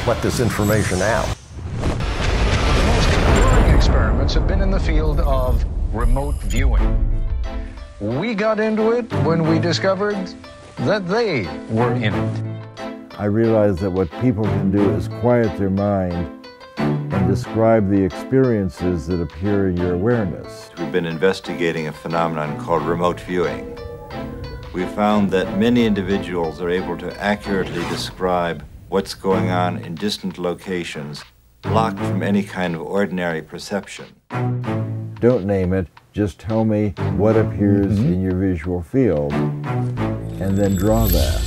let this information out. The most enduring experiments have been in the field of remote viewing. We got into it when we discovered that they were in it. I realized that what people can do is quiet their mind and describe the experiences that appear in your awareness. We've been investigating a phenomenon called remote viewing. We found that many individuals are able to accurately describe what's going on in distant locations, blocked from any kind of ordinary perception. Don't name it, just tell me what appears in your visual field, and then draw that.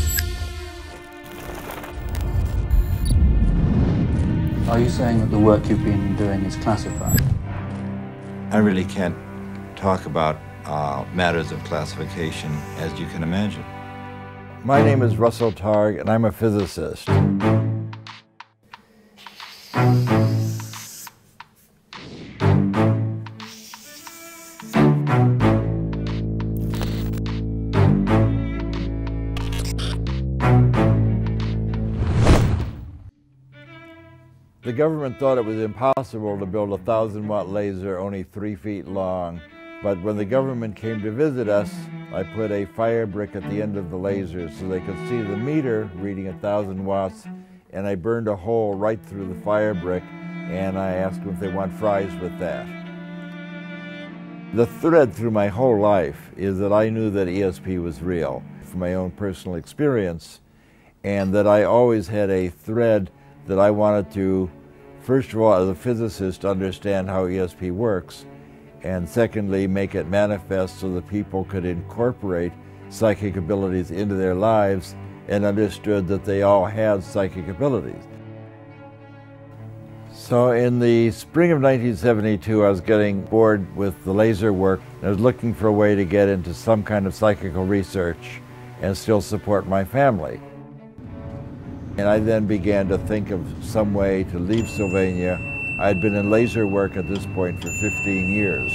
Are you saying that the work you've been doing is classified? I really can't talk about matters of classification, as you can imagine. My name is Russell Targ, and I'm a physicist. The government thought it was impossible to build a 1,000-watt laser only 3 feet long, but when the government came to visit us, I put a fire brick at the end of the laser so they could see the meter reading 1,000 watts, and I burned a hole right through the fire brick, and I asked them if they want fries with that. The thread through my whole life is that I knew that ESP was real from my own personal experience, and that I always had a thread that I wanted to, first of all, as a physicist, understand how ESP works, and secondly, make it manifest so that people could incorporate psychic abilities into their lives and understood that they all had psychic abilities. So in the spring of 1972, I was getting bored with the laser work. I was looking for a way to get into some kind of psychical research and still support my family. And I then began to think of some way to leave Sylvania. I had been in laser work at this point for 15 years.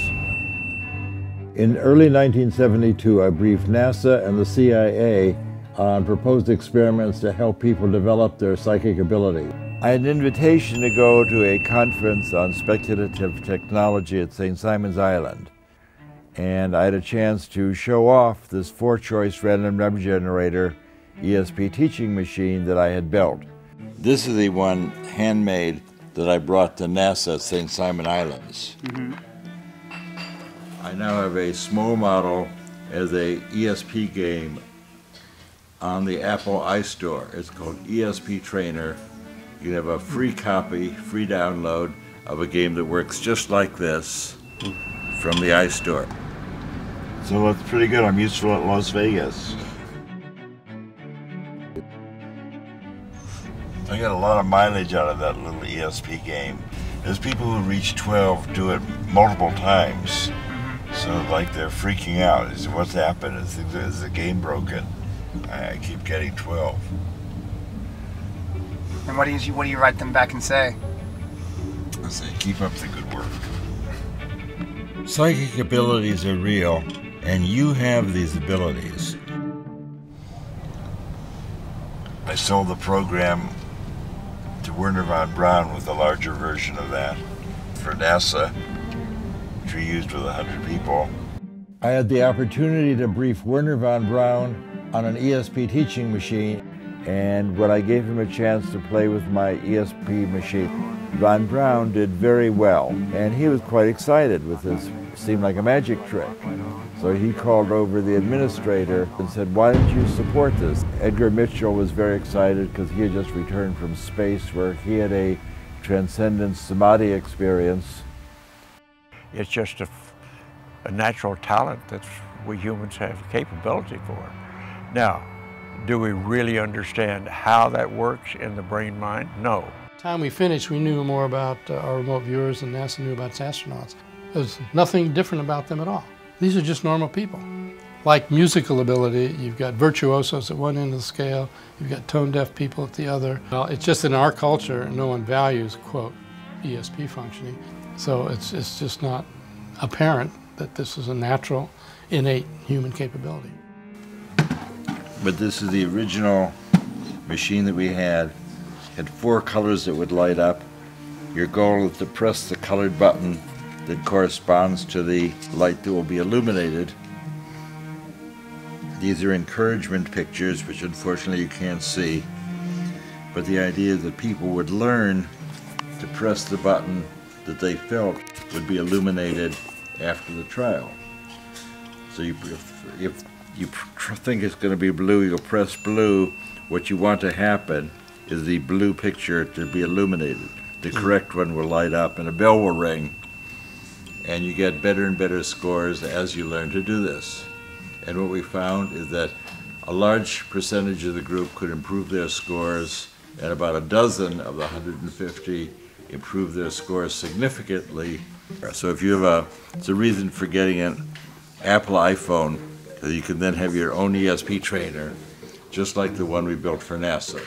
In early 1972, I briefed NASA and the CIA on proposed experiments to help people develop their psychic ability. I had an invitation to go to a conference on speculative technology at St. Simon's Island. And I had a chance to show off this 4-choice random number generator ESP Teaching Machine that I had built. This is the one handmade that I brought to NASA at St. Simon Islands. I now have a small model as a ESP game on the Apple iStore. It's called ESP Trainer. You can have a free copy, free download of a game that works just like this from the iStore. So it's pretty good. I'm useful at Las Vegas. I got a lot of mileage out of that little ESP game. There's people who reach 12 do it multiple times. So like they're freaking out. Is what's happened? Is the game broken? I keep getting 12. And what do you write them back and say? I say, keep up the good work. Psychic abilities are real, and you have these abilities. I sold the program to Warner Van Braun with a larger version of that for NASA, which we used with 100 people. I had the opportunity to brief Warner Van Braun on an ESP teaching machine, and when I gave him a chance to play with my ESP machine, Van Braun did very well, and he was quite excited with this. Seemed like a magic trick. So he called over the administrator and said, why don't you support this? Edgar Mitchell was very excited because he had just returned from space where he had a transcendent samadhi experience. It's just a natural talent that we humans have capability for. Now, do we really understand how that works in the brain-mind? No. By the time we finished, we knew more about our remote viewers than NASA knew about its astronauts. There's nothing different about them at all. These are just normal people. Like musical ability, you've got virtuosos at one end of the scale, you've got tone-deaf people at the other. Well, it's just in our culture, no one values, quote, ESP functioning. So it's just not apparent that this is a natural, innate human capability. But this is the original machine that we had. had 4 colors that would light up. Your goal is to press the colored button that corresponds to the light that will be illuminated. These are encouragement pictures, which unfortunately you can't see. But the idea that people would learn to press the button that they felt would be illuminated after the trial. So if you think it's going to be blue, you'll press blue. What you want to happen is the blue picture to be illuminated. The correct one will light up and a bell will ring. And you get better and better scores as you learn to do this. And what we found is that a large percentage of the group could improve their scores, and about a dozen of the 150 improve their scores significantly. So if you have it's a reason for getting an Apple iPhone, so you can then have your own ESP trainer, just like the one we built for NASA.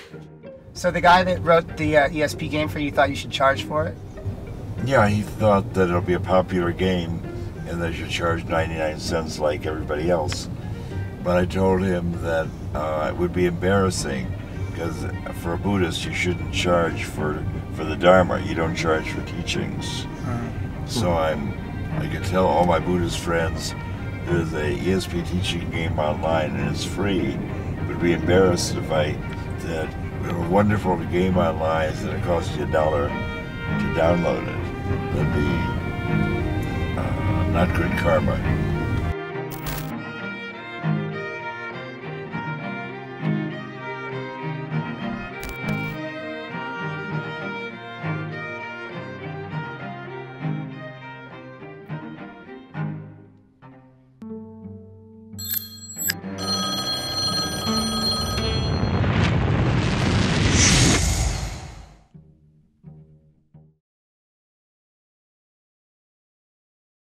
So the guy that wrote the ESP game for you thought you should charge for it? Yeah, he thought that it'll be a popular game and that you should charge 99 cents like everybody else. But I told him that it would be embarrassing, because for a Buddhist you shouldn't charge for the Dharma. You don't charge for teachings. So I could tell all my Buddhist friends there's a ESP teaching game online and it's free. It would be embarrassed if I said, we have a wonderful game online and it costs you $1 to download it. That'd be not good karma.